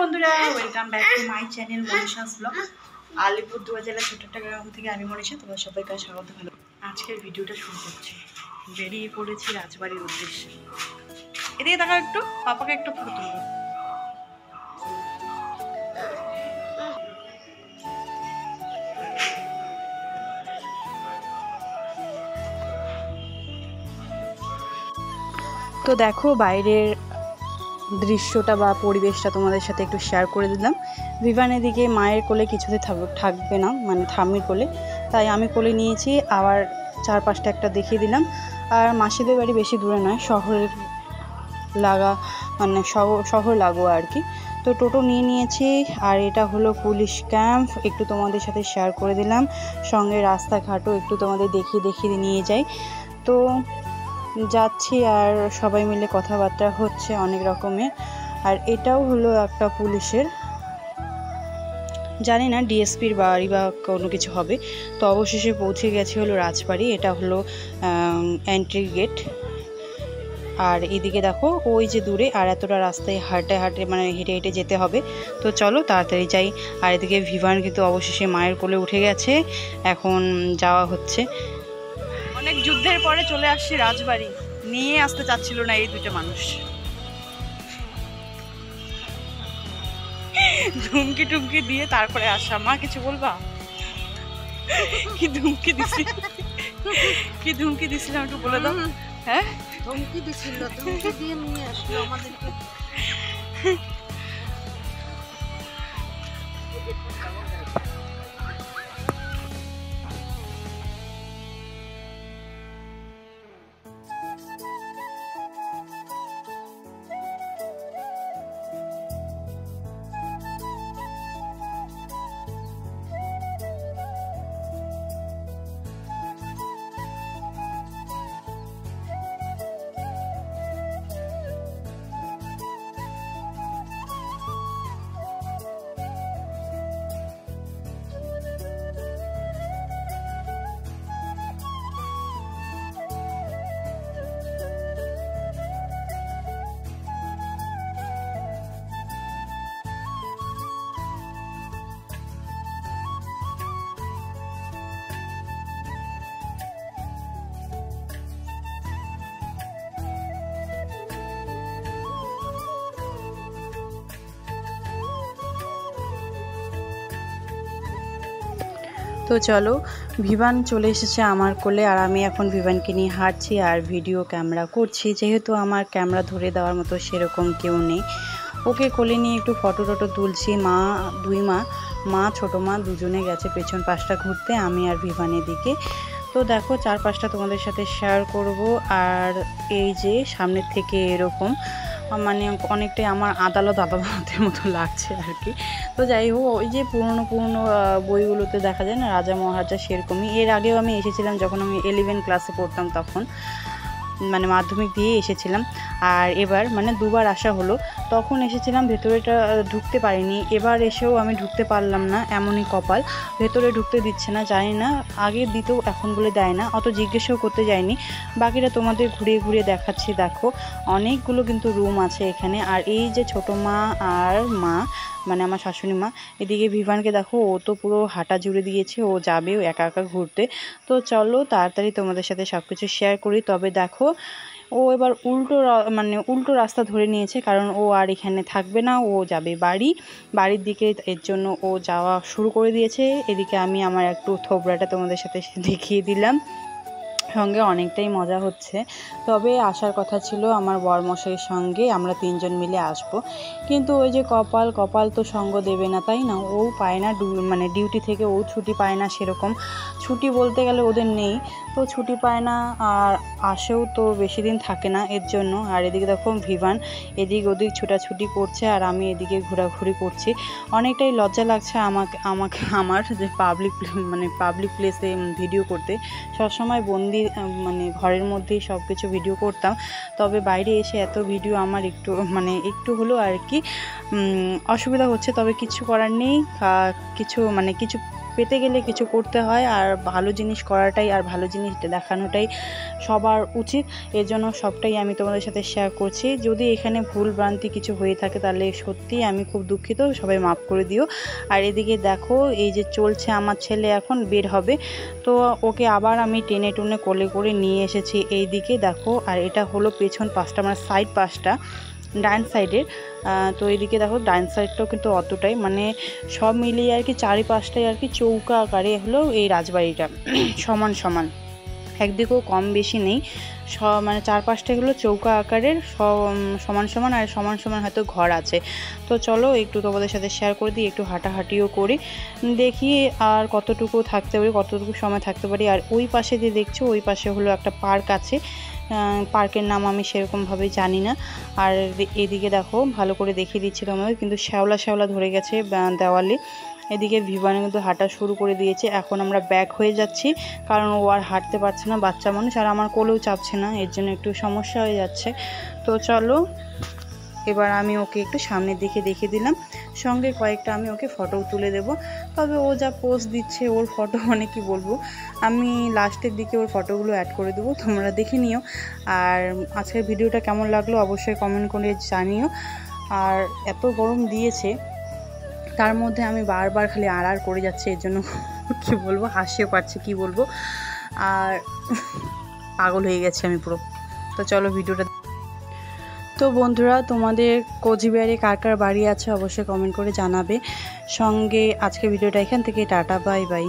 বন্ধুরা, welcome back to my channel Manisha's blog. Alipurduar জেলা ছোট একটা গ্রাম থেকে আমি মনীষা, তোমার সবাইকে স্বাগত। ভালো, আজকের ভিডিওটা শুরু করছি। বেরিয়ে পড়েছি রাজবাড়ির উদ্দেশ্যে। এদিকে তাকাও একটু, পাপাকে একটু ফটো তুলবো। তো দেখো বাইরের দৃশ্যটা বা পরিবেশটা তোমাদের সাথে একটু শেয়ার করে দিলাম। ভিভান এদিকে মায়ের কোলে কিছুতে থাকবে না, মানে ঠাম্মির কোলে, তাই আমি কোলে নিয়েছি। আবার চারপাশটা একটা দেখিয়ে দিলাম। আর মাসিদের বাড়ি বেশি দূরে নয়, শহরের লাগা, মানে শহর লাগোয়া আর কি। তো টোটো নিয়ে নিয়েছি। আর এটা হলো পুলিশ ক্যাম্প, একটু তোমাদের সাথে শেয়ার করে দিলাম। সঙ্গে রাস্তাঘাটও একটু তোমাদের দেখিয়ে নিয়ে যাই। তো যাচ্ছি আর সবাই মিলে কথাবার্তা হচ্ছে অনেক রকমের। আর এটাও হলো একটা পুলিশের, জানি না ডিএসপির বাড়ি বা কোনো কিছু হবে। তো অবশেষে পৌঁছে গেছে হলো রাজবাড়ি। এটা হলো এন্ট্রি গেট। আর এদিকে দেখো ওই যে দূরে আর এতটা রাস্তায় হাঁটে মানে হেঁটে যেতে হবে। তো চলো তাড়াতাড়ি যাই। আর এদিকে ভিভান কিন্তু অবশেষে মায়ের কোলে উঠে গেছে, এখন যাওয়া হচ্ছে। অনেক যুদ্ধের পরে চলে আসছি রাজবাড়ি। নিয়ে আসতে চাচ্ছিল না এই দুটো মানুষ। ধুমকি টুমকি দিয়ে তারপরে আসা। মা কিছু বলবা? কি ধুমকি দিছিলাম একটু বলে দাও। হ্যাঁ, ধমকি দিছিল, ধমকি দিয়ে নিয়ে আসলো আমাদেরকে। তো চলো, ভিভান চলে এসেছে আমার কোলে। আর আমি এখন ভিভানকে নিয়ে হাঁটছি আর ভিডিও ক্যামেরা করছি, যেহেতু আমার ক্যামেরা ধরে দেওয়ার মতো সেরকম কেউ নেই। ওকে কোলে নিয়ে একটু ফটো টটো তুলছি। মা ছোটো মা দুজনে গেছে পেছন পাশটা ঘুরতে, আমি আর ভিভানের দিকে। তো দেখো চারপাশটা তোমাদের সাথে শেয়ার করব। আর এই যে সামনের থেকে এরকম, মানে অনেকটাই আমার আদালতের মতো লাগছে আর কি। তো যাই হোক, ওই যে পুরনো বইগুলোতে দেখা যায় না রাজা মহারাজা, সেরকমই। এর আগেও আমি এসেছিলাম যখন আমি 11 ক্লাসে পড়তাম, তখন মানে মাধ্যমিক দিয়ে এসেছিলাম। আর এবার মানে দুবার আসা হলো। তখন এসেছিলাম, ভেতরেটা ঢুকতে পারিনি। এবার এসেও আমি ঢুকতে পারলাম না, এমনই কপাল। ভেতরে ঢুকতে দিচ্ছে না, জানি না আগে দিতেও এখন বলে দেয় না। অত জিজ্ঞেসও করতে যায়নি। বাকিটা তোমাদের ঘুরিয়ে দেখাচ্ছি। দেখো অনেকগুলো কিন্তু রুম আছে এখানে। আর এই যে ছোটো মা আর মা, মানে আমার শাশুড়ি মা, এদিকে ভিভানকে দেখো, ও তো পুরো হাঁটা জুড়ে দিয়েছে, ও যাবে একা ঘুরতে। তো চলো তাড়াতাড়ি তোমাদের সাথে সব কিছু শেয়ার করি। তবে দেখো ও এবার উল্টো রাস্তা ধরে নিয়েছে, কারণ ও আর এখানে থাকবে না, ও যাবে বাড়ির দিকে। এর জন্য ও যাওয়া শুরু করে দিয়েছে। এদিকে আমি আমার একটু থোবড়াটা তোমাদের সাথে দেখিয়ে দিলাম। সঙ্গে অনেকটাই মজা হচ্ছে। তবে আসার কথা ছিল আমার বরমশাইয়ের সঙ্গে, আমরা 3 জন মিলে আসব। কিন্তু ওই যে কপাল তো সঙ্গ দেবে না, তাই না? ও পায় না, মানে ডিউটি থেকে ও ছুটি পায় না সেরকম। ছুটি বলতে গেলে ওদের নেই, তো ছুটি পায় না। আর আসেও তো বেশি দিন থাকে না, এর জন্য। আর এদিকে দেখো ভিভান এদিক ওদিক ছোটাছুটি করছে, আর আমি এদিকে ঘোরাঘুরি করছি। অনেকটাই লজ্জা লাগছে আমার যে পাবলিক প্লেসে ভিডিও করতে। সবসময় বন্দি মানে ঘরের মধ্যেই সব কিছু ভিডিও করতাম। তবে বাইরে এসে এত ভিডিও আমার একটু হলো আর কি অসুবিধা হচ্ছে। তবে কিছু করার নেই, কিছু পেতে গেলে কিছু করতে হয়, আর ভালো জিনিস করাটাই আর ভালো জিনিস দেখানোটাই সবার উচিত। এর জন্য সবটাই আমি তোমাদের সাথে শেয়ার করছি। যদি এখানে ভুল ভ্রান্তি কিছু হয়ে থাকে তাহলে সত্যি আমি খুব দুঃখিত, সবাই মাফ করে দিও। আর এদিকে দেখো এই যে চলছে, আমার ছেলে এখন বের হবে, তো ওকে আবার আমি টেনে টুনে কোলে করে নিয়ে এসেছি এইদিকে দেখো। আর এটা হলো পেছন পাশটা, আমার সাইড পাশটা ডান সাইডের। তো এইদিকে দেখো ডান সাইডটাও কিন্তু অতটাই, মানে সব মিলিয়ে আর কি চারিপাশটাই আর কি চৌকা আকারে হলো এই রাজবাড়িটা সমান সমান, একদিকেও কম বেশি নেই, মানে চারপাশটা হলো চৌকা আকারের সমান সমান, আর সমান সমান হয়তো ঘর আছে। তো চলো একটু তোমাদের সাথে শেয়ার করে দিই, একটু হাঁটাহাঁটিও করি, দেখি আর কতটুকু থাকতে পারি, কতটুকু সময় থাকতে পারি। আর ওই পাশে যে দেখছো ওই পাশে হলো একটা পার্ক আছে, পার্কের নাম আমি সেরকমভাবে জানি না। আর এদিকে দেখো ভালো করে দেখিয়ে দিচ্ছি তোমাদের, কিন্তু শ্যাওলা শ্যাওলা ধরে গেছে দেওয়ালে। এদিকে ভিভানে কিন্তু হাঁটা শুরু করে দিয়েছে, এখন আমরা ব্যাক হয়ে যাচ্ছি, কারণ ও আর হাঁটতে পারছে না, বাচ্চা মানুষ, আর আমার কোলেও চাপছে না, এর জন্য একটু সমস্যা হয়ে যাচ্ছে। তো চলো এবার আমি ওকে একটু সামনের দিকে দেখিয়ে দিলাম, সঙ্গে কয়েকটা আমি ওকে ফটো তুলে দেব। তবে ও যা পোজ দিচ্ছে, ওর ফটো মানে কি বলবো, আমি লাস্টের দিকে ওর ফটোগুলো অ্যাড করে দেবো, তোমরা দেখে নিও। আর আজকের ভিডিওটা কেমন লাগলো অবশ্যই কমেন্ট করে জানিও। আর এত গরম দিয়েছে, তার মধ্যে আমি বারবার খালি আড় করে যাচ্ছে, এর জন্য কী বলবো, হাসিও পাচ্ছে, কি বলবো, আর পাগল হয়ে গেছে আমি পুরো। তো চলো ভিডিওটা। তো বন্ধুরা, তোমাদের কোচবিহারে কার কার বাড়ি আছে অবশ্যই কমেন্ট করে জানাবে। সঙ্গে আজকে ভিডিওটা এখান থেকে টাটা, বাই বাই।